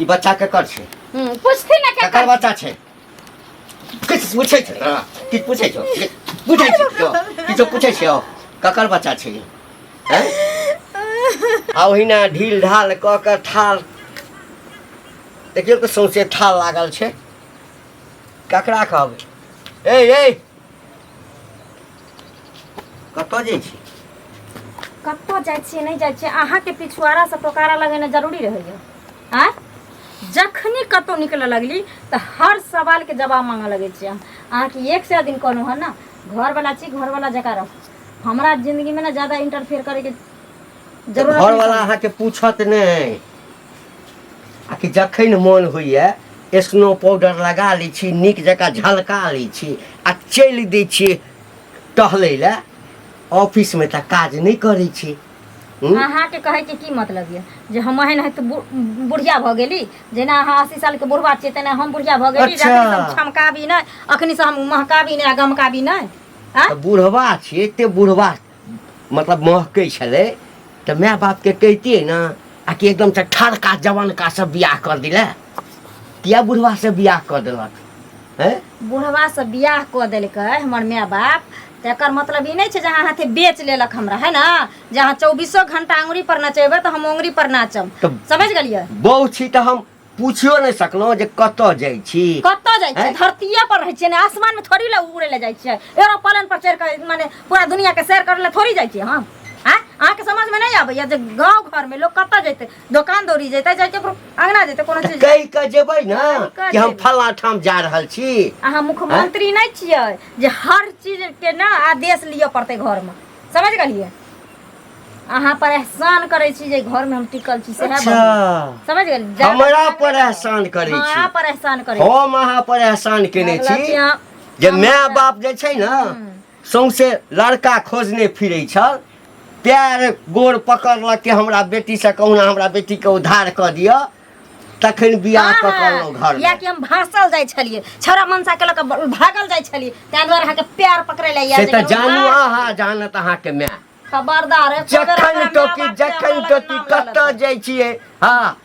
ई बच्चा केकर छै? पूछती ना के केकर बच्चा छै? किछ पूछै छै ना? किछ पूछै छौ? पूछै छै किछो पूछै छै? केकर बच्चा छै? हैं? आ ओहिना ढील ढाल क के ठाल देखियो तो सौंसे ठाल लागल छै। ककरा कहबै? ए कतऽ जाइ छी? कत्तो जाइ छियै नहीं जाइ छियै अहाँ के पिछुआरा से टोकारा लगेना जरूरी रहैया। आ जखनी कतौ निकले लगली तो हर सवाल के जवाब मांगे लगे छियै। अहाँ के एक से दिन कहनो है ना घर वाला छी घर वाला जगह रहो। हमरा जिंदगी में ना ज्यादा इंटरफेयर करे के जरूरत घर वाला अहाँ के पूछत नहीं। आ कि जखन मन होइए स्नो पाउडर लगा लै छी नीक जकाँ झलका लै छी आ चलि दै छियै टहलै लए। ऑफिस में तऽ काज नहीं करै छी। अहाँ के कहे के की मतलब ये जे हम एहन है तो बुढ़िया भ गेली जेना अहाँ 80 साल के बुढ़वा छियै तेना हम बुढ़िया भ गेली। अच्छा। जखनी से हम छमकाबी नहीं अखनी से हम महकाबी नहीं गमकाबी नहीं। तऽ बुढ़वा छियै एते बुढ़वा मतलब महकै छलै तऽ माय बाप के कहितियै ना आ कि एकदम से ठड़का जवान का सब बियाह कर दिले। किया बुढ़वा से बियाह कर देलक? हैं? बुढ़वा से बियाह क देलकै हमर माय बाप तेकर मतलब ई नहीं छै जहाँ हाथे बेच लेलक हमरा है ना। जहाँ 24 घंटा अंगुरी पर नचेबै तो हम अंगुरी पर नाचब। समझ गेलियै? बहु छी तऽ हम पूछियो नहीं सकलहुँ जे कतऽ जाइ छी। कत्तो जाइ छियै? धरतीये पर रहै छियै ने आसमान में थोड़ी ला उड़े ले जाइ छियै। एरोप्लेन पर चढ़ के माने पूरा दुनिया के सैर करे ले थोड़ी जाइ छियै हम। अहाँ के समझ में नहीं आबैया जे गांव घर में लोग कत्ता जैते दुकान दौड़ी जैते जाके अंगना जैते कोनो चीज कहि के जेबै ना कि हम फल्ला ठाम जा रहल छी। अहाँ मुख्यमंत्री नहीं छियै जे हर चीज के ना आदेश लिया पड़ते घर में। समझ गेलियै? अहाँ पर एहसान करे छी जे घर में हम टिकल छी से है। समझ गेलियै? हमरा पर एहसान करे छी। अहाँ पर एहसान करे हम अहाँ पर एहसान केने छी जे माय बाप जे छै ना सौंसे लड़का खोजने फिरै छल। पैर गोर पकड़लक कि हमरा बेटी से कहुना हमरा बेटी के उद्धार कर दिया तखन बियाह पकड़लहुँ घर या कि हम भासल जाइ छलिए छौरा मनसा के लक भागल जाइ छलिए तै द्वारा अहाँ के पैर पकड़े ले या से तऽ जानू अहाँ जानत अहाँ के माय खबरदार है जखन टोकी कतऽ जाइ छियै हाँ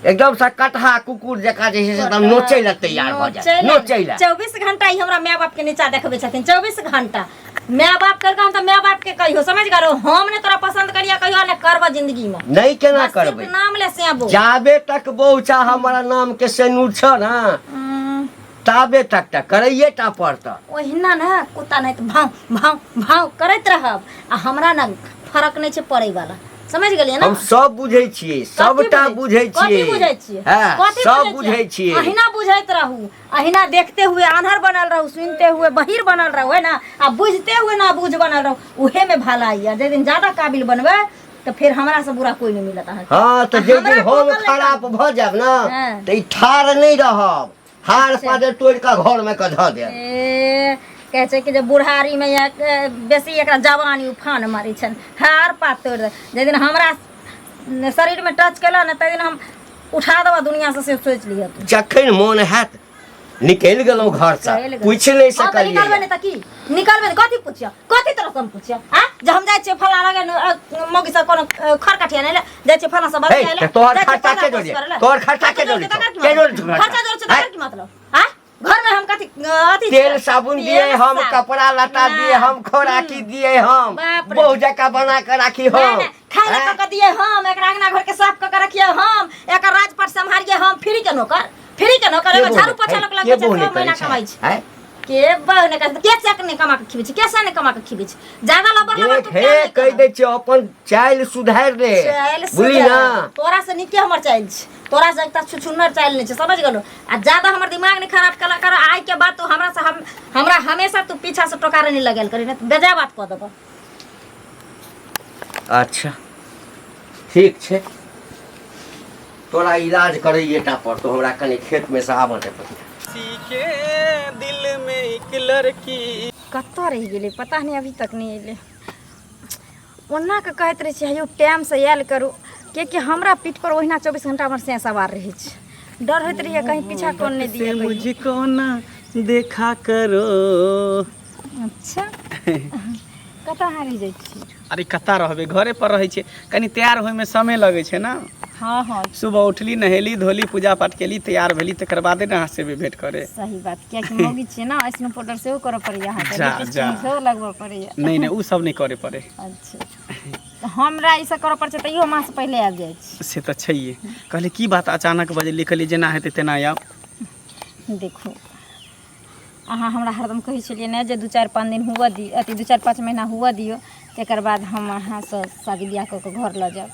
एकदम से कटहा कुकुर जकाँ जे छै से एकदम नोचै लए तैयार भ जाय नोचै लए। 24 घंटा ही हमरा माय बाप के नीचा देखबे छथिन 24 घंटा। माय बाप करके हम तो माय बाप के कहियो समझ गयो हम ने तोरा पसंद करिया कहियो ने करब जिंदगी में नहीं केना करबै नाम ले सेबो जाबे तक बहुचा हमारा नाम के सेनुर छ ना ताबे तक करैये टा पड़ता। ओहिना ना कुत्ता नहीं तो भाव भाव भाव करैत रहब आ हमरा ना फर्क नहीं छै पड़े वाला। समझ गेलियै ना? हम सब बुझै छियै सबटा बुझै छियै। कथि बुझै छियै? सब बुझै छियै। अहिना बुझैत रहू अहिना देखते हुए आंधर बनल रहू सुनते हुए बहिर बनल रहू है ना आ बुझते हुए ना बुझ बनल रहू उहे में भलाई है। जे दिन ज्यादा काबिल बनबे तो फिर हमरा से बुरा कोई नहीं मिलत अहाँ। हां तो जे दिन हम खराब भ जाब ना त ई ठाड़ नहीं रहब हार पादर तोड़ के घर में क ध दे। कहे छै कि जे बुढ़ारी में या बेसी एकरा जवानी उफान मारी छन हार पात तोड़ दे। जे दिन हमरा शरीर में टच केला ना तै दिन हम उठा देबा दुनिया से सोच लिया तू। जखन मन हैत निकल गेलौ घर से पूछ नहीं सकलिए। निकलबे नहीं त की निकलबे कथि पूछिया कथि तरह से पूछिया हां जे हम जाय छै फला लगे मोगी से कोनो खरकाठिया नहीं ले जाय छै फला से बता ले तोहर खर्चा के जोड़िए तोहर खर्चा के जोड़िए के जोड़ खर्चा जोड़ छै की मतलब हां घर में हम कथि अथि तेल साबुन दिए हम कपड़ा लता दिए हम खोराकी दिए हम बहु जका बना के राखी हम खाना क दिए हम एकरा अंगना घर के साफ क के रखिए हम एकर राजपाट संभालिए हम फ्री के नौकर एगो झाड़ू पोछा लग लगे छै महीना कमाई छै के बहने के चक ने कमा के खिबै छै कैसे ने कमा के खिबै छै ज्यादा लबर लबर तो हे कह दे छै अपन चाइल सुधार ले बुझली ना तोरा से निके हमर चाइल छै तोरा से एकटा छुछुन्नर चाइल नहीं छै समझ गेलो आ ज्यादा हमर दिमाग नहीं खराब कला कर आइ के बात तो हमरा से हमरा हमेशा तू पीछा से टोकारे नहीं लगेल करी ना बेजा बात क देबो। अच्छा ठीक छै तोरा इलाज करैये टा पर तो हमरा कनी खेत में से आबऽ दे के दिल में एक लड़की कत्तो रह गेले पता नहीं अभी तक नहीं अइले ओना के कहत रहे छै टाइम से आयल करू कि हमरा पीठ पर ओहिना 24 घंटा हमर से सवार रहे छै डर होइत रहिए कहीं पीछा कोन नहीं दिए मुझको ना देखा करो। अच्छा कतऽ हारी जाइ छी अरे कता रहबे घरे पर रहे छे कनी तैयार होय में समय लगे छे ना। हाँ हाँ सुबह उठली नहेली धोली पूजा पाठ केली तैयार भेली तकर बादे ना से भी भेंट करे। सही बात क्या कि मौगी छे ना स्नो पाउडर से वो करे पड़ी यहाँ के जा, लिपस्टिक जा। से लगवा पड़ी। नहीं नहीं उ सब नहीं करे पड़े। अच्छा तो हमरा ई सब करे पड़ छै तइयो मास पहले आ जाय छै। से तो छैहे कहले की बात अचानक बजे लिखली जेना हेतै तेना आब। देखो अहाँ हमरा हरदम कहै छलियै ने जे 2-4-5 दिन हुआ दी अति 2-4-5 महीना हुआ दियो तकर बाद हम अहाँ से शादी ब्याह कऽ के घर लऽ जाब।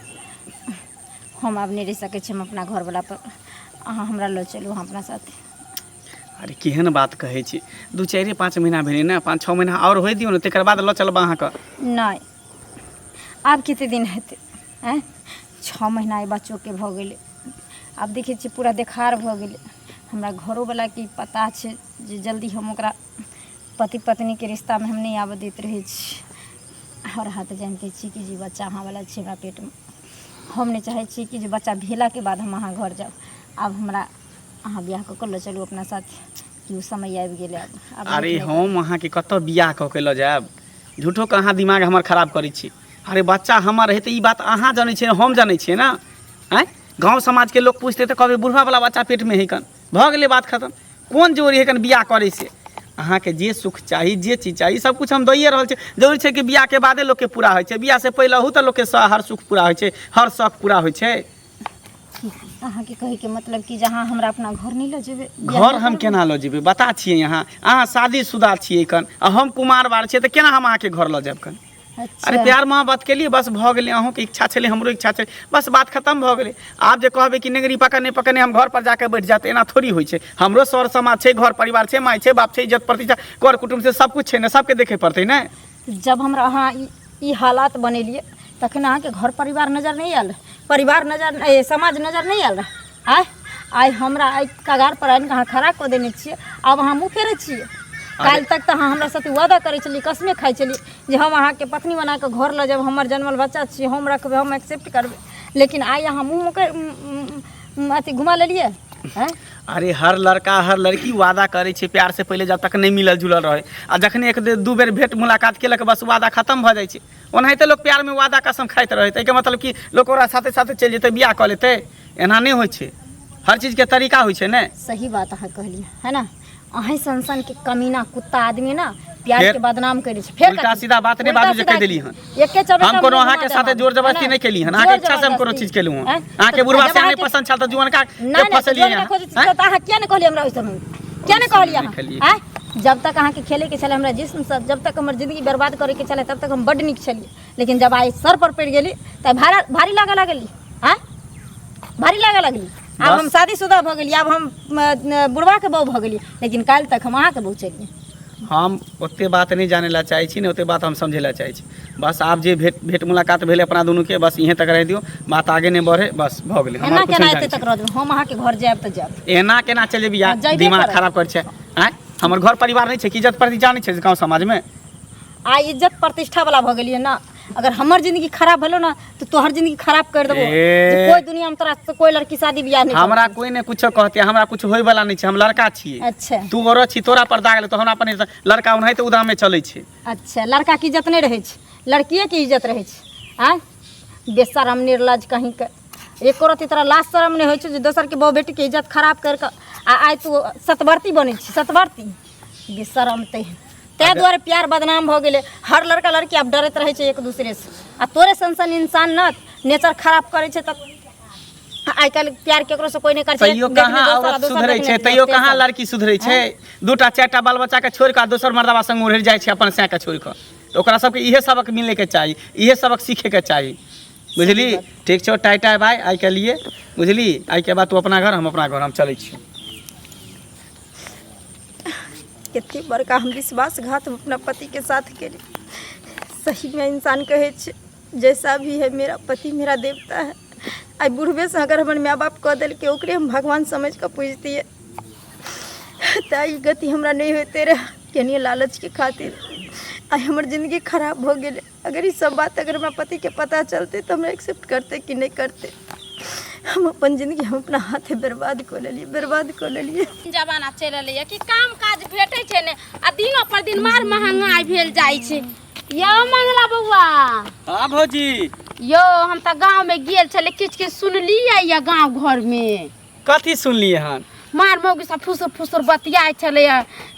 हम आब नहीं रह सकै छी हम अपना घर वाला पर अहाँ हमरा लऽ चलू हम अपना साथे। अरे केहन बात कहै छी 2-4-5 महीना भेलै ने 5-6 महीना और होय दियौ ने तकर बाद लऽ चलब अहाँके। नहीं आब कते दिन हेतै हैं 6 महीना ए बच्चों के भऽ गेलै आब देखै छी पूरा देखार भऽ गेलै। हमरा घरोवला के पता छै जे जल्दी हम ओकरा पति पत्नी के रिश्ता में हम नहीं आबऽ दैत रहै छी। और हाथ जानते छी कि जे बच्चा अहाँ वाला छै हमरा पेट में हम नहीं चाहै छी कि जे बच्चा भेला के बाद हम अहाँ घर जाब। आब हमरा अहाँ बियाह कऽ के लऽ चलू अपना साथ कि समय आबि गेलै आब। अरे हम अहाँके कतऽ बियाह कऽ के लऽ जायब झूठो के अहाँ दिमाग हमर खराब करै छी। अरे बच्चा हमर है तो ई बात अहाँ जानै छियै हम जानै छियै ना। आँय गाँव समाज के लोग पूछते तो कहबे बुढ़वा वाला बच्चा पेट में है कन भऽ गेलै बात खत्म। कोन जोरी है कन बियाह करे से अहाँके जे सुख चाही जे चीज चाही सब कुछ हम दैए रहल छै। जरूरी छै कि बियाह के बादे लोग के पूरा होइ छै बियाह से पहले हु तो लोग के हर सुख पूरा होइ छै हर शौक पूरा होइ छै। अहाँ के कहे के मतलब कि जहाँ हमरा अपना घर नहीं लऽ जेबै घर हम केना लऽ जेबै बता छियै यहाँ अहाँ शादीशुदा छियै कन आ हम कुमार बार छियै तऽ केना हम अहाँके घर लऽ जायब कन। अच्छा अरे प्यार मोहब्बत के लिए बस भऽ गेलै अहूँके इच्छा छलै हमरो इच्छा छलै बस बात खत्म भऽ गेलै। आब जे कहबै कि नेगरी पकड़ने पकड़ने हम घर पर जाके बैठ जाते एना थोड़ी होइ छै। हमरो सर समाज छै घर परिवार छै माय छै बाप छै इज्जत प्रतिष्ठा कर कुटुम्ब से सब कुछ छै ने सबके देखे पड़तै ने। जब हमरा अहाँ ई हालात बनेलिए तखन अहाँ के घर परिवार नजर नहीं आयल परिवार नजर समाज नजर नहीं आयल आय आइ हमरा आइ कगार पर आनि अहाँ खड़ा कऽ देने छियै आब अहाँ मुँह फेरै छियै। काल्हि तक तऽ अहाँ हमरा साथे वादा करै छलियै कसमे खाइ छलियै जे हम अहाँके पत्नी बना कऽ घर लऽ जायब हमर जन्मल बच्चा छियै हम रखबै हम एक्सेप्ट करबै लेकिन आइ अहाँ मुँह अथी घुमा लेलियै हैं। अरे हर लड़का हर लड़की वादा करे छै प्यार से पहले जब तक नहीं मिलल जुलल रहे आ जखने एक दू बेर भेंट मुलाकात केलक बस वादा खत्म भऽ जाइ छै। ओनाहिते लोग प्यार में वादा कसम खाइत रहे ताहिके मतलब कि लोग ओकरा साथे साथे चलि जेतै बियाह कऽ लेतै एना नहीं होइ छै हर चीज के तरीका होइ छै ने। सही बात अहाँ कहलियै है ना अहीं सन के कमीना कुत्ता आदमी ना प्यार के बदनाम करे छै फेर उल्टा सीधा बात नहीं बाजू जे कह देली हन एके चबे हम कोनो अहाँ के साथे जोर जबरदस्ती नहीं केली हन अहाँ के इच्छा से हम कोनो चीज केलु हन अहाँ के बुढ़वा से नहीं पसंद छल त जुआन का फसलिए अहाँ किया ने कहलिए हमरा ओइ समय किया ने कहलिए अहाँ जब तक अहाँ के खेले के छले हमरा जिस्म से जब तक हमर जिंदगी बर्बाद करे के छले तब तक हम बड निक छलिए लेकिन जब आइ सर पर पड़ गेली त भारी लागे लागली हैं भारी लागे लगली। आब हम शादीशुदा भऽ गेली आब हम बुढ़वा के बहू भऽ गेली लेकिन काल्हि तक हम अहाँ के बहू छलिए। हम ओते बात नहीं जाने ला चाहे छी ने ओते बात हम समझे ला चाहे छी बस आप जे भेंट मुलाकात भेले अपना दोनों के बस यहीं तक रह दियो बात आगे नहीं बढ़े बस भऽ गेलै। एना केना एते तक रह हम अहाँ के घर जायब त जायब एना केना चले बिया दिमाग खराब कर छै। आय हमर घर परिवार नहीं छै कि इज्जत प्रतिष्ठा नहीं छै गांव समाज में आ इज्जत प्रतिष्ठा वाला भऽ गेलिए ना। अगर हमर जिंदगी खराब भेलो ना तो तोहर जिंदगी खराब कर देबो कोई दुनिया में तोरा से कोई लड़की शादी बियाह नहीं हमरा कोई ने कुछ कहते हमरा कुछ होय वाला नहीं छै हम लड़का छिए। अच्छा तू औरत छी तोरा पर दाग ले तो हमरा अपन लड़का उन्हीं तो उदा में चले छै। अच्छा लड़का की इज्जत नहीं रहे छै लड़किए की इज्जत रहे छै। आ बेशरम निर्लज कहीं के एको रति तोरा लाज शरम नहीं होइ छै जे दोसर के बहू बेटी के इज्जत खराब कर के आइ तू सतवर्ती बनै छी सतवर्ती बेशरम तै द्वारे प्यार बदनाम हो गेले हर लड़का लड़की अब डरत रहे छै एक दूसरे से आ तोरे सन इंसान न नेचर खराब करे छै त आइ काल्हि प्यार केकरो से कोई नहीं कर छै। तैयो कहाँ औरत सुधरै छै तैयो कहाँ लड़की सुधरै छै दूटा चारटा बाल बच्चा के छोड़ के दोसर मर्दवा संग उड़ि जाइ छै अपन सै के छोड़ के तो ओकरा सबके इहे सबक मिले के चाही इहे सबक सीखे के चाही बुझली। ठीक छौ टाटा बाय आइ के लिए बुझली आइ के बाद तू अपना घर हम अपना घर हम चलै छी। कितनी बड़का हम विश्वासघात अपना पति के साथ केली सही में इंसान कहे छे जैसा भी है मेरा पति मेरा देवता है। आई बुढ़बे से अगर हमारे माँ बाप कह दिल के ओकरे हम भगवान समझ कर पूजती है तो गति हमरा नहीं होते रहे केनिए लालच के खातिर आई हमार जिंदगी खराब हो गए। अगर ये सब बात अगर हमारे पति के पता चलते तो हम एक्सेप्ट करते कि नहीं करते हम अपन जिंदगी हम अपना हाथे बर्बाद कर लेलिए जमाना चल रही है कि काम काज भेटे छै ने आ दिनो पर दिन मार महंगाई भेल जाइ छै यो मंगला बउआ। हाँ भौजी। यो हम त गांव में गेल छले किछ किछ सुनलिए या गांव घर में। कथी सुनलिए हन? मार मौगी सब फुसुर फुसुर बतियाए छले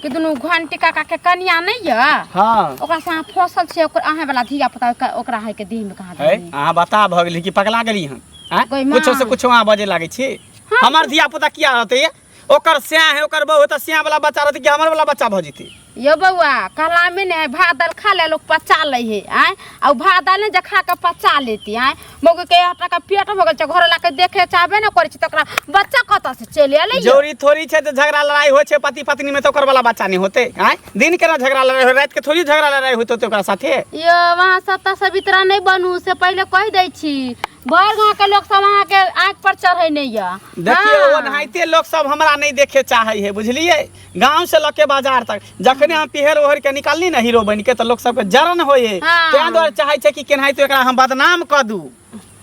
कि दुनु घंटी काका के कन्या नहीं है। हाँ ओकरा से फसल छे ओकर आहे वाला धिया पुता ओकरा है के देह में कहां है अहाँ बता भ गेली कि पगला गेली हन? कोई कुछो से माँ। कुछो अहाँ बजे लागे छी। हमार धिया पुता किया रहते? ओकर स्याह है ओकर बहू त स्याह वाला बच्चा रहते कि हमर वाला बच्चा भ जेते? यो बउआ कला में ने भात दाल खा ले लोग पचा ले है आय और भात दाल ने जे खा के पचा लेती आय मौगी के आटा का पेट हो गेल छ घर ला के देखे चाहबे न करै छी तकरा बच्चा कत से चले ले जोरी थोड़ी छे त झगड़ा लड़ाई होय छे पति पत्नी में त ओकर वाला बच्चा नहीं होते आय दिन के ना झगड़ा लड़ाई हो रात के थोड़ी झगड़ा लड़ाई होते ओकरा साथे। यो वहां सत्ता सवित्रा नहीं बनू से पहले कह दै छी बड़ गांव के लोग सब वहां के आंख पर चढ़ै नहीं या। देखिए ओनाहिते लोग सब हमरा नहीं देखे चाहे है बुझलिए। गांव से लके बाजार तक जखने हम पिहर ओहर के निकालनी ना हीरो बन के तो लोग सब के जरन होए तें द्वारे चाहे छे कि केनाहितो एकरा हम बदनाम क दू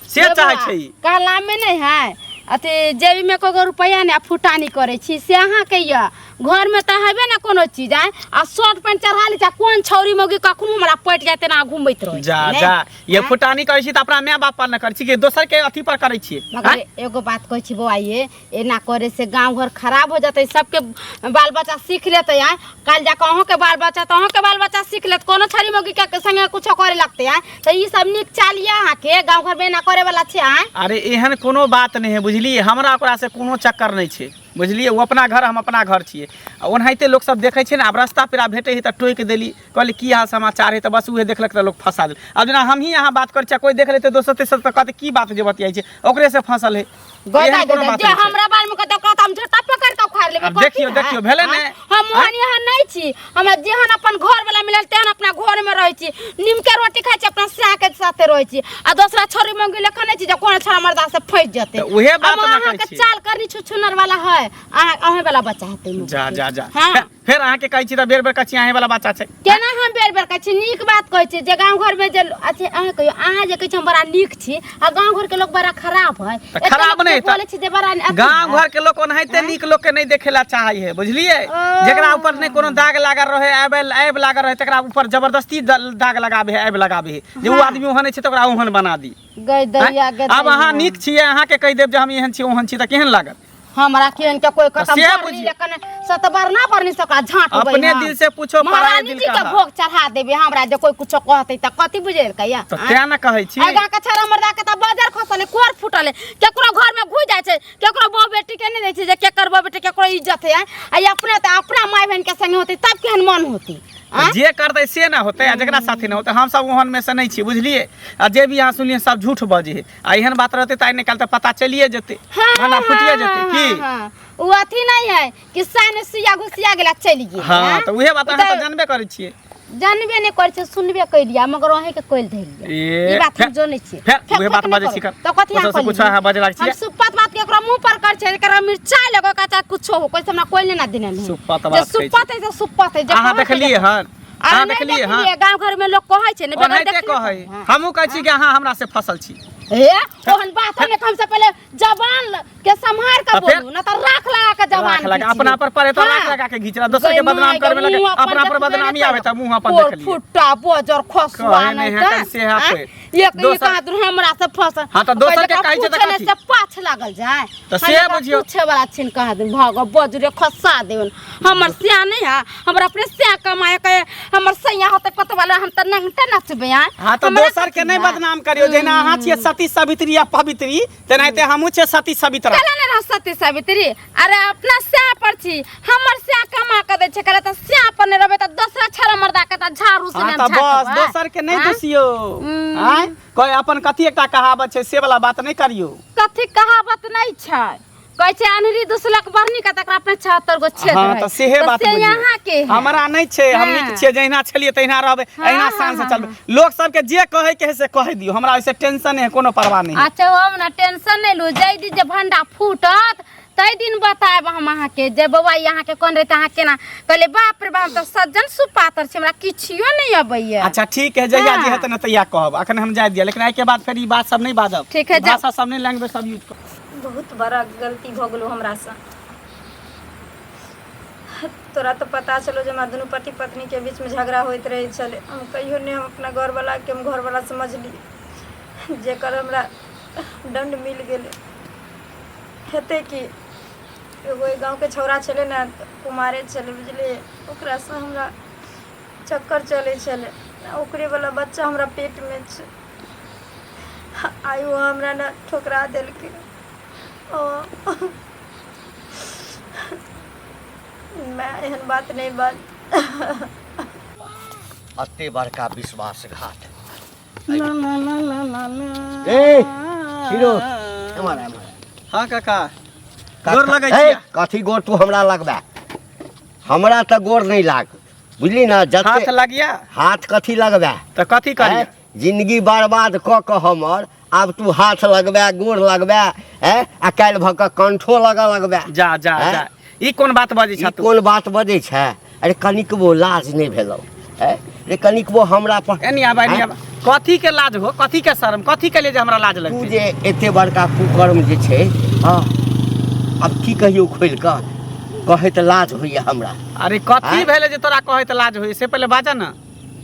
से चाहे छे। कहला में नहीं है अते जेबी में को रुपया ने फुटानी करे छी से अहाँ के या घर में त हेबे ना कोनो चीज आय आ शर्ट पैंट चढ़ा ली कौन छौरी मौगी कखनो हमरा पट जाते ना घुमैत रह जा जा ये फुटानी करे छी त अपना माय बाप पर न करे छी कि दोसर के अथी पर करे छी। मगर एगो बात कहै छी बौआ ये एना करे से गांव घर खराब हो जाते सबके बाल बच्चा सीख लेते आय काल जा कहूं के बाल बच्चा तो के बाल बच्चा सीख लेत कोनो छौरी मौगी के संगे कुछ करे लगते आय त ई सब निक चालिया अहाँ के गांव घर में ना करे वाला छे आय। अरे एहन कोनो बात नहीं है बुझलिए। हमरा ओकरा से कोनो चक्कर नहीं छे बुझलिए। वो अपना घर हम अपना घर छिए। ओनाहिते लोग सब देखे छे ना अब रास्ता पेरा भेटे है त टोक देली कहली की हाल समाचार है त बस उहे देखलक त लोग फंसा देल। अब जना हम ही यहाँ बात कर छे कोई देख लेते दोसर तेसर त कहते की बात जे बतियाई छे ओकरे से फंसल है। गोदा जे हमरा बारे में कहते ओकरा त हम झटा पकड़ के उखाड़ लेबे। अब देखियो देखियो भेले ने हम मोहन यहाँ नहीं छी हमरा जेहन अपन घर वाला मिलल तेहन अपना घर में रहै छी नीम के रोटी खाइ छी अपना साग के साथे रहै छी आ दूसरा छोरी मंगी लेखा नहीं छी जे कोन छोरा मर्दा से फंस जते। उहे बात ना कहै छी चाल करनी छुछुनर वाला है अहे वाला बच्चा है तुम जा जा जा फिर अहाँ के कहै छी त बेर बेर कहै छी अहे वाला बच्चा छै केना हम बेर बेर कहै छी नीक बात कहै छी जे गांव घर में जे अच्छे अहे कहियो अहाँ जे कहै छी हम बड़ा नीक छी आ गांव घर के लोग बड़ा खराब है खराब नहीं बोले छी जे बड़ा गांव घर के लोग ओनाहिते नीक लोग के नहीं देखेला चाहे है बुझलिए। जेकरा ऊपर नहीं कोनो दाग लागल रहे ऐब लागल रहे तकरा ऊपर जबरदस्ती दाग लगाबे है ऐब लगाबे है जे वो आदमी ओहन छै त ओकरा ओहन बना दी। अब अहाँ नीक छिए अहाँ के कहि देब जे हम एहन छी ओहन छी त केहन लागत? हमरा केहन के कोई खत्म कर ली लेकिन सतबार ना परनी सका झाट अपने दिल से पूछो पराया दिल का भोग चढ़ा देबे हमरा जे कोई कुछ कहते त कथि बुझेल कया त त्या न कहै छी आगा के छरा मर्दा के त बाजार खसले कोर फुटले केकरो घर में घुस जाय छै केकरो बो बेटी के नहीं दै छै जे केकर बो बेटी केकरो इज्जत है आ अपने त अपना माय बहन के संग होते तब केहन मन होती जे करते से ना होते आ जकरा साथी ना होते हम सब ओहन में से नहीं छी बुझलिए। आ जे भी यहाँ सुनिए सब झूठ बजे है आ एहन बात रहते त आइ निकाल त पता चलिए जते खाना फुटिए जते की उ अथी नहीं है कि साने सुइया घुसिया गेला चली गेल। हां त उहे बात अहाँ त जानबे करै छिए जानबे नहीं करै छै सुनबे कइलिया मगर ओहे के कोइल धइलिया ई बात हम जानै छी फिर उहे बात बजे सिकर त कथि यहाँ कुछ है बजे लाग छी हम सुप्पत बात के एकरा मुंह पर कर छै एकरा मिर्चाई लगो का चाहे कुछो हो कोई हमरा कोइल ना देने नहीं सुप्पत बात सुप्पत है से सुप्पत है अहाँ देखलिए हन अहाँ देखलिए हन गांव घर में लोग कहै छै ने ओनाहिते कहै हमहु कहै छी कि अहाँ हमरा से फसल छी हे ओहन बात ने हम से पहले जवान के संभार के बोलू ना त राख लगा के जवान लगा अपना पर परे तो राख लगा के घिचरा दोसर के बदनाम करबे लगे अपना पर बदनामी आवे त मुंह अपन देख लिए फुट्टा बोजर खसवा नहीं त से है पे एक ही कादर हमरा से फसल हां त दोसर के कहै छै त कथि से पाछ लागल जाय त से बुझियो पूछे वाला छिन कह दिन भाग बजरे खसा देवन हमर सिया नहीं है हमरा अपने सिया कमाए के हमर सैया होते कत वाला हम त नंगटा नचबे हां त दोसर के नहीं बदनाम करियो जेना अहाँ छिए सती सावित्री या पवित्री तेनाहिते हमहु छिए सती सावित्री कला ने सती सावित्री अरे अपना सिया पर छी हमर सिया कमा के दे छै कला त सिया पर ने रहबे त दूसरा छरा मर्दा के त झाड़ू से ना झाड़ बस दोसर के नहीं दसियो हैं कोई अपन कथि एकटा कहावत छै से वाला बात नहीं करियो कथि कहावत नहीं छै कहै छै अनहरी दुसलक बरनी का तकरा अपने 76 गो छेद हां त सेहे बात से यहाँ के हमरा नहीं छै हम नीक छिए जहिना छलिए तहिना रहबे अहिना शान से चलबे लोग सब के जे कहे के से कह दियो हमरा ओइसे टेंशन है कोनो परवाह नहीं। अच्छा हम ना टेंशन नहीं लू जई दी जे भंडा फूटत तई दिन बताएब हम अहाँ के जे बौआ यहाँ के कोन रहते अहाँ केना कहले बाप रे बाप त सज्जन सुपातर छै हमरा किछियो नहीं अबैया। अच्छा ठीक है जहिया जे हेतै न तहिया कहब अखन हम जाय दिया लेकिन आइ के बाद फिर ई बात सब नहीं बाजब ठीक है भाषा सब नहीं लैंग्वेज सब यूज कर बहुत बड़ा गलती भ गेलो हमरा से तोरा तो पता चलो जो हमारे दोनों पति पत्नी के बीच में झगड़ा होते रहे चले हम कहियो नहीं हम अपना घर वाला के हम घर वाला समझ ली जेकर हमरा दंड मिल गए हेते कि एगो गाँव के छौरा चले ना कुमारे चले बुझले ओकरा से हमरा चक्कर चले चले ओकरे वाला बच्चा हमरा पेट में छै आयु हमरा ना ठोकरा दिल के मैं एहन बात नहीं बात अते बड़का विश्वासघात ला ला ला ला ला ला। ए हीरो हमारा हाँ काका गोर लगै छियै। कथी गोर तू हमरा लगबा हमरा तो गोर नहीं लाग बुझली ना जते हाथ लगिया हाथ कथी लगबा तो कथी करिया हैं? जिंदगी बर्बाद क के हमर अब तू हाथ लगबा गोर लगबा है आ काल्हि भऽ कऽ कंठो लगबा जा जा हैं? जा ई कोन बात बजै ई छ तू कोन बात बजै छै अरे कनिकबो लाज नहीं भेलौ है रे कनिकबो हमरा पर एनी आबा एनी आबा कथी के लाज हो कथी के शर्म कथी के लिए जे हमरा लाज तू लगतै जे एते बड़का कुकर्म जे छै हाँ अब की कहियो खोल कऽ कहे तऽ लाज होइए हमरा अरे कथी हैं? भेलै जे तोरा कहै त लाज होई से पहले बाजा ना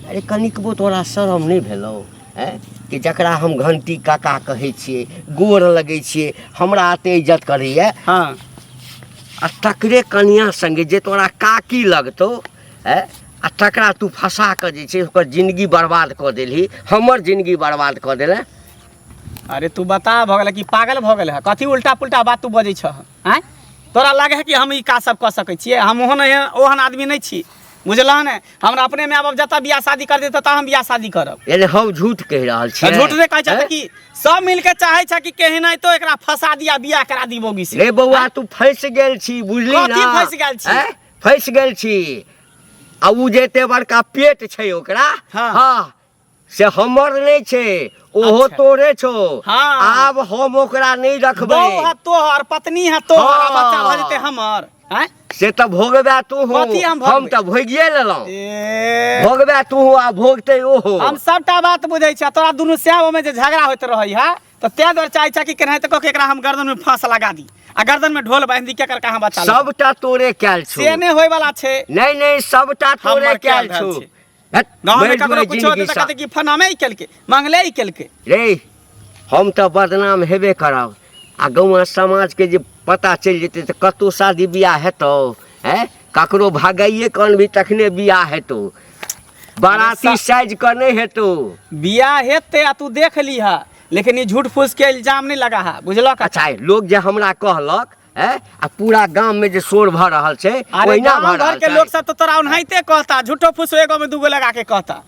अरे कनिकबो तोरा शरम नहीं भेलौ हैं कि जकरा हम घंटी काका कहै छियै गोर लगै छियै हमरा एते इज्जत करैए हाँ आ तकरे कनिया संगे जे तोरा काकी लगतौ है आ तकरा तू फंसा कऽ जे छै ओकर जिंदगी बर्बाद कऽ देलही हमर जिंदगी बर्बाद कऽ देले अरे तू बता भ गेल कि पागल भ गेल है कथी उल्टा पुल्टा बात तू बजै छ हैं तोरा लागे है कि हम ई का सब कऽ सकै छियै हम ओहन आदमी नहीं छी बुझलह ने हमरा अपने माय बाप जतऽ बियाह शादी कर देतै तऽ हम बियाह शादी करब यानी हम झूठ कहि रहल छियै झूठ रे कहै छ हैं? कि सब मिल के चाहे छ कि केहन तो एकरा फंसा दिया बियाह करा दी बोगी से रे बौआ तू फंस गेल छी बुझली ना कथी फंस गेल छी? हैं? फंस गेल छी आ उ जेते बड़का पेट छै ओकरा हाँ। हाँ से हमर नहीं छै ओहो अच्छा। तोरे छौ हाँ। आब हम ओकरा नहीं रखबै बहू है तोहर पत्नी है तोहर हाँ। बच्चा भ जेतै हमर हैं से तऽ भोगबे तू कथी हम हम भोगबै? तऽ भोगिए लेलहुँ ए भोगबे तू आ भोगते ओहो हम सबटा बात बुझै छ तोरा दुनू श्याम में जे झगड़ा होइत रहै है तो ते दर चाहे छ कि केनाहिते कऽ के एकरा हम गर्दन में फांस लगा दी आ गर्दन में ढोल बांध दी के कर कहां बचा ले सबटा तोरे कैल छौ से नहीं होय वाला छै नहीं नहीं सबटा तोरे हमर कैल कैल छौ छै। गांव में ककरो कुछ होते जिंदगी त कहते कि फनामे ही केलके मंगले ही केलके रे हम तऽ बदनाम हेबे करब आ गाँव समाज के जे पता चलि जेतै तऽ कतौ शादी बियाह हेतौ हैं ककरो भागाइए कौन भी तखने बियाह हेतौ बाराती साइज के नहीं हेतौ बियाह हेते आ तू देख लीहा लेकिन ये झूठ फूस के इल्जाम नहीं लगा है बुझलक अच्छा लोग जे हमरा कहलक है आ पूरा गांव में जे शोर भऽ रहल छै अरे ओहिना गाँव भऽ घर रहल के छै लोग सब तो तोरा ओनाहिते कहता झूठो फूस एगो में दूगो लगा के कहता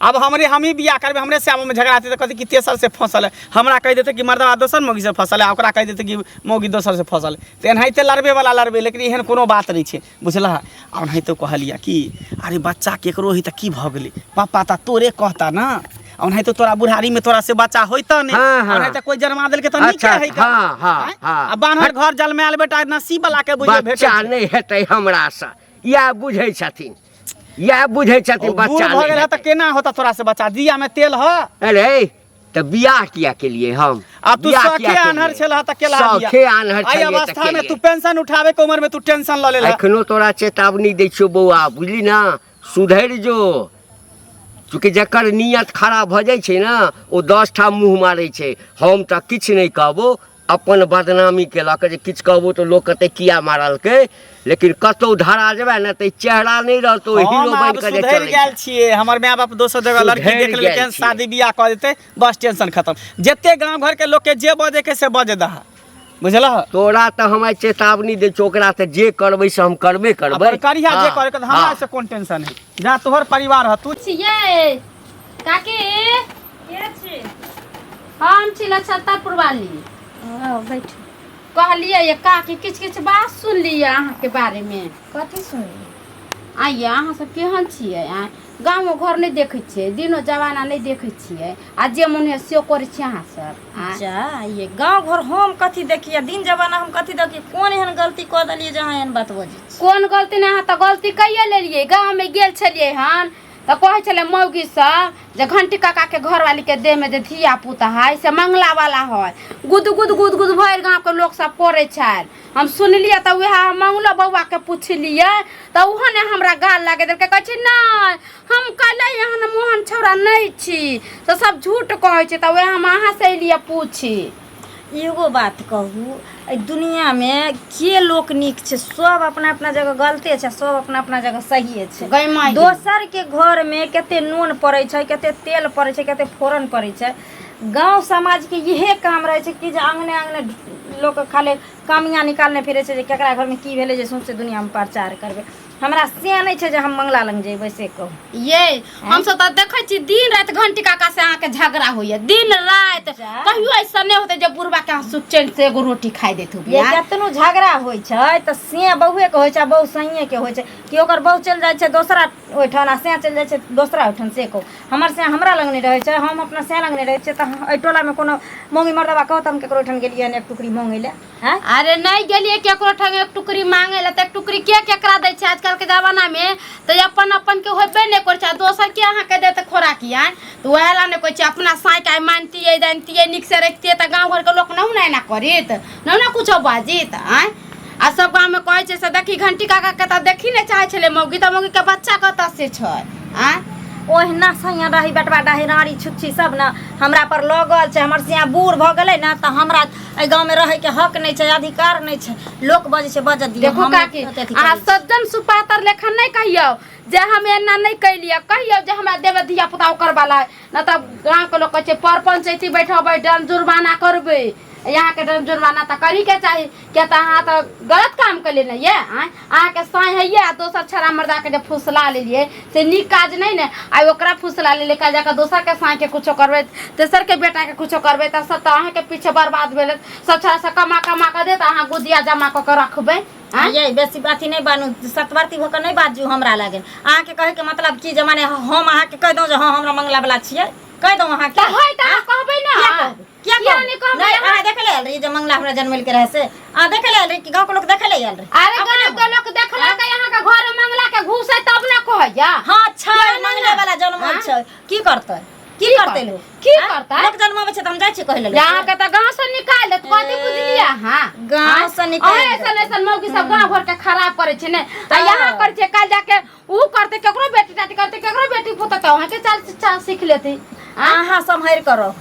अब हम ही बियाह करबे हमरे से में झगड़ा तो कहते कि तेसर से फसल है हमरा कह देते कि मर्दवा दोसर मौगी से फसल है ओकरा कह देते कि मौगी दोसर से फसल है तो एनाहिते लड़बे वाला लड़बे लेकिन एहन कोनो बात नहीं छै बुझलह ओनाहिते कहलिया कि अरे बच्चा केकरो ही त की भ गेलै पापा त तोरे कहता ना ओनाहिते तोरा बुढ़ारी में तोरा से बच्चा होइता नहीं हाँ, हाँ। ओनाहिते कोई जन्मा देलके त नीक अच्छा, है हाँ, हाँ, हाँ। आ बान्हर घर जलमैल बेटा नसीब वाला के बुझे भेटे बच्चा नहीं हेतै हमरा से या बुझै छथिन या बुझै छथिन बूढ़ बच्चा भ गेल नहीं है त केना होता तोरा से बच्चा दिया में तेल ह अरे तो बियाह किया के लिए हम आ तू बियाह सखे किया के आन्हर लिए? छलह त केला दिया सखे आन्हर आई छलियै त अवस्था में केलियै। तू पेंशन उठावे के उम्र में तू टेंशन ल लेला एखनो तोरा चेतावनी दै छियौ बौआ बुझली ना सुधरि जो चूँकि जकर नियत खराब भऽ जाइ छै ना ओ 10 ठाम मुँह मारै छै हम तऽ किछु नहीं कहबो अपन बदनामी केलक जे किछु कहबो तो लोग कहते किया मारलकै लेकिन कतौ धरा जेबे ना तऽ चेहरा नहीं रहतौ हीरो हम बन आब के जे सुधरि चलै गेल छै। छियै हमर माय बाप दोसर जगह लड़की सुधरि देख लेलकै गेल शादी बियाह कऽ देतै बस टेंशन खत्म जते गांव घर के लोग के जे बजे के से बजे दहा बुझलह तोरा तऽ हम चेतावनी दै छौ ओकरा तऽ जे करबै से हम करबे करबै अपन करिया जे हाँ, करे के हमरा हाँ। से कोन टेंशन है जा तोहर परिवार ह तू छियै काकी के छी हम छी लछत्तरपुर वाली बैठ कहलिए ये काकी किछ किछ बात सुनलिए अहाँ के बारे में कथी सुनली आइए अहाँ सब केहन छियै गाँव घर नहीं देखे छियै दिनो जमाना नहीं देखे छियै आ जे मन है से करे छियै अहाँ सब जा ये गांव घर हम कथी देखिए दिन जमाना हम कथी देखिए कौन एहन गलती कऽ देलिए जहाँ एहन बात बजे कोन गलती नहीं अहाँ तो गलती कहिए लेलिए गाँव में गेल छलिए हन तो कहे चले मौगी सब जे घंटी काका के घर वाली के देह में जे धिया पुता है से मंगला वाला है गुद गुद गुद गुद भर गाँव के लोग सब करे छल हम सुनलिए तो वह मंगलो बउआ के पूछलिए तो उहो ने हमरा गाल लागे देलके कहे नहीं हम कल यहाँ मोहन छौड़ा नहीं छी तो सब झूठ कहे तो वह हम अहाँ से लिए पूछी। एगो बात कहू एहि दुनिया में के लोक नीक छै सब अपना अपना जगह गलते छै सब अपना अपना जगह सही छै। गई माई दोसर के घर में केते नून पड़े छै केते तेल पड़े छै केते फोरन पड़े छै। गांव समाज के इहे काम रहे छै कि जे आंगने आंगने लोग खाली कामियाँ निकालने फिरे छै जे केकरा घर में की भेले जे सौंसे दुनिया में प्रचार करबे। हमरा से नहीं छै जे हम मंगला लग जेबै से कहू ये हम सब तो देखे छी दिन रात घंटी काका से अहाँ के झगड़ा होइए दिन रात कहियो ऐसा नहीं होते जब बुढ़बा के सुख चैन से एगो रोटी खाई देत ये केतनो झगड़ा होइ छै त से बहुए के होइ छै बहु सहिए के होइ छै कि ओकर बहु चल जाय छै दोसरा ओठन आ से चल जाय छै दोसरा ओठन से कहू हमर से हमरा लग नहीं रहे छै हम अपना से लग नहीं रहे छै त एहि टोला में कोनो मोंगी मर्दबा कहत हम केकरो ओठन गेलिए एक टुकड़ी मांगे ले हैं। अरे नहीं गेलिए केकरो ठग एक टुकड़ी मांगे ला त एक टुकड़ी के केकरा दै छै आजकल के जमाना में तो अपन अपन के होबे नहीं कर छै दोसर के अहाँ के देते खोराकिया तो वह ला ने कोई छै अपना साई का मानती जानती निक से रखती त गांव घर के लोग नहीं ना करित ना कुछ बाजित आय आ सब गांव में कहे छै से देखी घंटी काका के त देखी नहीं चाहे छले मौगी त मौगी के बच्चा कत से छै आय ओहिना सैया रही बेटवा डाही राड़ी छुच्छी सब ना हमरा पर लगल छै हमर से बूढ़ भ गेलै ना त हमरा ए गांव में रहे के हक नहीं छै अधिकार नहीं छै लोक बजे छै बज दियो। देखो काकी आ सज्जन सुपातर लेखन नहीं कहियो जे हम एना नहीं कहिलिए कहियो जे हमरा देवे धिया पुता ओकर वाला न त गांव के लोग कहे छै पर पंचायती बैठबै दंड जुर्माना करबे यहाँ के दंड जुर्माना त करी के चाहिए क्या त अहाँ त गलत काम कर लेना ये अहाँ के साई है ये दोसर छरा मर्दा के जे फुसला लेलिए से नीक काज नहीं ने आ ओकरा फुसला ले का जाकर दोसर के साई के कुछो करबे तेसर के बेटा के कुछो करबे त सब त अहाँ के पीछे बर्बाद भेल सब छरा से कमा कमा के दे त अहाँ गुदिया जमा क के रखबे। ये बेसी बाती नहीं बानू सतवर्ती होकर नहीं बाजू हमरा लागे अहाँ के कहे के मतलब की जमाने हम अहाँ के कह दो जे हां हमरा मंगला वाला छियै कह दो अहाँ के त है त कहबे ना क्या नहीं कहबे नहीं अहाँ देख ले रे जे मंगला हमरा जन्मल के रहे से आ देख ले रे कि गांव के लोग देख ले रे अरे गांव के लोग देखला के यहाँ के घर में मंगला के घुसे तब ना कहैया हां छै मंगले वाला जन्मल छै की करतै की करते लोग की करता लोग जन्मावे छै त हम जाय छी कहले यहाँ के त गांव से निकाल दे कथि बुझलिया हां गांव से निकाल ऐसा ऐसा मौगी सब गांव घर के खराब करे छै ने आ यहाँ कर छै काल जाके ऊ करते केकरो बेटी टाटी करते केकरो बेटी पुत त वहां के चाल शिक्षा सीख लेती अहाँ सम्हार करो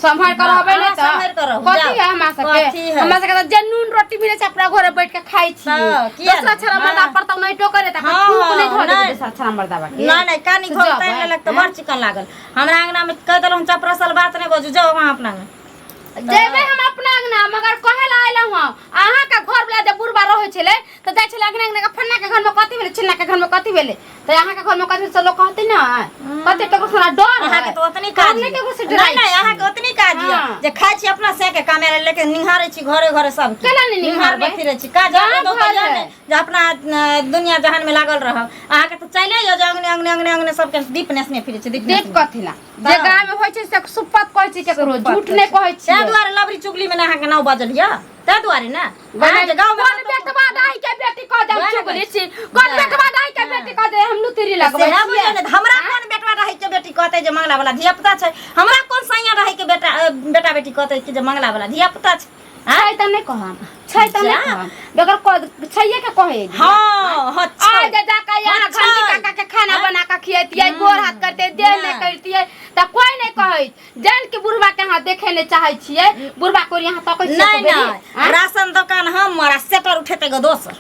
संभाल कर होबे ने त संभाल करो कथि है हमरा सबके त जे नून रोटी मिले छै अपना घरे बैठ के खाई छी दूसरा छरा मर्दा पर त नहीं टोकरे त फूक नहीं धोले दूसरा छरा मर्दा बाकी नहीं कानी खोल तैन लग त बड़ चिकन लागल हमरा अंगना में कह देलौ चपरासल बात नहीं बजू जाओ वहां अपना जेबे हम अपना अंगना मगर कहे ला आइला हूं अहाँ का घर वाला जब बुढ़बा रहे छले त जाय छले अंगना अंगना के फन्ना के घर में कथि भेले छिन्ना के घर में कथि भेले त अहाँ के घर में कथि से लोग कहते ना कते टको सारा डर अहाँ के तो ओतनी काज नहीं नहीं अहाँ के ओतनी काज जे खाय छी अपना से के कामे लेके निहारे छी घरे घरे सब केला नहीं निहार फिरे छी काज दो जे अपना दुनिया जहान में लागल रह अहाँ के तो चले जो अंगने अंगने अंगने अंगने सब के दीप नेसने फिरे छी दीप कथिला जे गांव में होय छै से सुपत कहै छी केकरो झूठ नहीं कहै छी ते दुआरे लवरी चुगली में अहाँ के नाव बजल या ते दुआरे ना गांव में बेटवा दाई के बेटी कह दे चुगली छी कोन बेटवा दाई के बेटी कह दे हम लुतरी लगबै हमरा कोन बेटवा रही के बेटी कहते जे मंगला वाला धिया पुता छै हमरा कोन सैया रही के बेटा बेटी कहते कि जे मंगला वाला धिया पुता छै छै त नहीं कहम छै त नहीं कहम बेगर छैये के कहे हां अच्छा आ जा का यहाँ घंटी काका के खाना बना के खियतिए गोर हाथ करते देह नहीं करतिए त कोई नहीं कहै जान के बुढ़बा के हां देखे ले चाहे छिए बुढ़बा को यहाँ तक नहीं राशन दुकान हमरा सेटर उठेते गो दोसर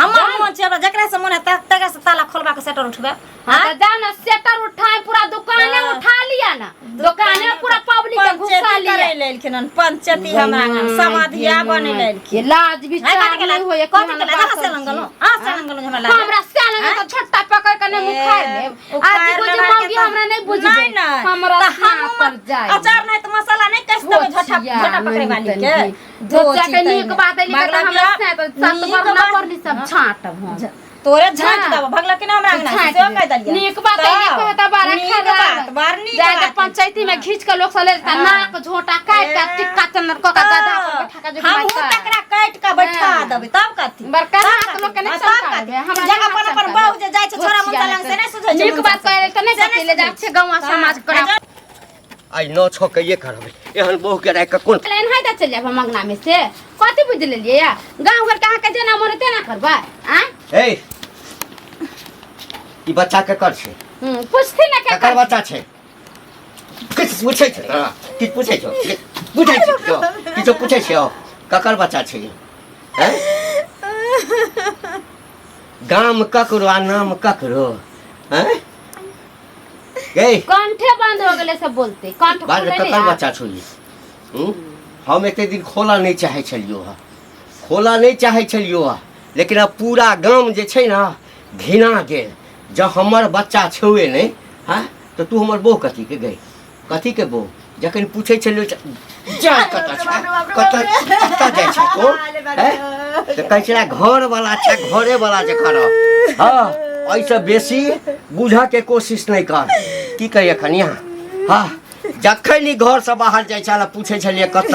हमर मन छै जकरा से मन है तकरा से ताला खोलबा के सेटर उठबे हां त जाना सेटर उठाए पूरा दुकाने उठा लिया ना दुकाने पूरा पब्लिक के घुसा लिया लेलखिन पंचायती हमरा समाधिया बने लेलखिन लाज विचार नहीं होय कथि के लगा से लंगलो से लंगलो हमरा लाज हमरा से लंगलो तो छोटा पकड़ के ने मुखार ले आज को जे मौगी हमरा नहीं बुझबे हमरा हाथ पर जाए अचार नहीं तो मसाला नहीं कस देबे झटा पकड़े वाली के दो के नीक बात है लेकिन हमरा से तो सब करना परली सब छाटब हम तोरे झांट दब भगला के हमरा अंगना से कह दलिया नीक बात है नहीं कहता बारा खराब बारनी जाके पंचायती में खींच के लोग सले नाक झोटा काट के टिक्का चंदन को का गधा पर बैठा के जो हम तकरा काट के बैठा देबे तब कथि बड़का हाथ लोग के नहीं चलता हमरा जगह अपन अपन बाऊ जे जाय छै छोरा लंग से नहीं सुझै नीक बात कहले त नहीं कथिले जाय छै गांव समाज करा आई न छ कहिए करबे एहन बहु के राख के कोन प्लान है त चल जाब मंगना में से कथि बुझ लेलिए या गांव घर कहाँ के जना मरे तेना करबा आ ए ई बच्चा के कर छै पूछती ना के ककर बच्चा छै किछ पूछै छै ना किछ पूछै छौ पूछै छौ किछ पूछै छौ ककर बच्चा छै हैं गाम ककरो आ नाम ककरो हैं गई कंठे बंद हो गेले सब बोलते कंठ बाज खोले ककर बच्चा छौ ई हम एते दिन खोला नहीं चाहे छलियो हा खोला नहीं चाहे छलियो हा लेकिन अब पूरा गांव जे छै ना घिना गेल जब हमर बच्चा छुए नहीं हाँ तो तू हमर बहू कथी के गई कथी के बहू जखन पूछे छलियो जा कत छै कत जाइ छै तो तो कहै छला घर वाला छै घरे वाला जे कर हाँ ऐसे बेसी बुझा के कोशिश नहीं कर की कहिए खनिया हाँ जखन ई घर से बाहर जाइ छला पूछे छलिए कत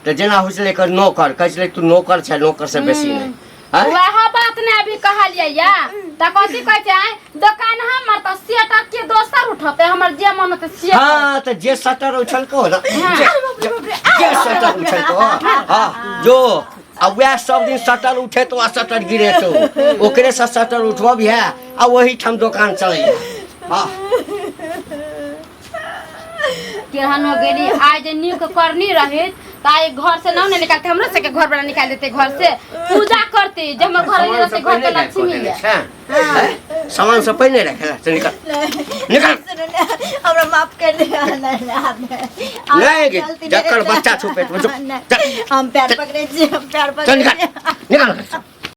तो जेना होइ छलै कर नौकर कहै छलै तू नौकर छै नौकर से बेसी नहीं वह बात ने अभी कहलिए या त कथि कहै छै दुकान हमर त सेटा के दोसर उठते हमर जे मन त से हाँ तो जे शटर उछल को ना जे शटर उछल को हाँ जो अब वह सब दिन शटर उठे तो आ शटर गिरे तो ओकरे से शटर उठबो भी है आ वही ठाम दुकान चले हाँ केहन हो गेली आज नीक करनी रहे ताई घर से ना निकालते हमरो से के घर वाला निकाल देते घर से पूजा करते जब हम घर में रहते घर के लक्ष्मी है सामान सब पहले रखेला तो निकाल हमरा माफ कर दे नहीं जकर बच्चा छुपे हम पैर पकड़े छी हम पैर चल पकड़े निकाल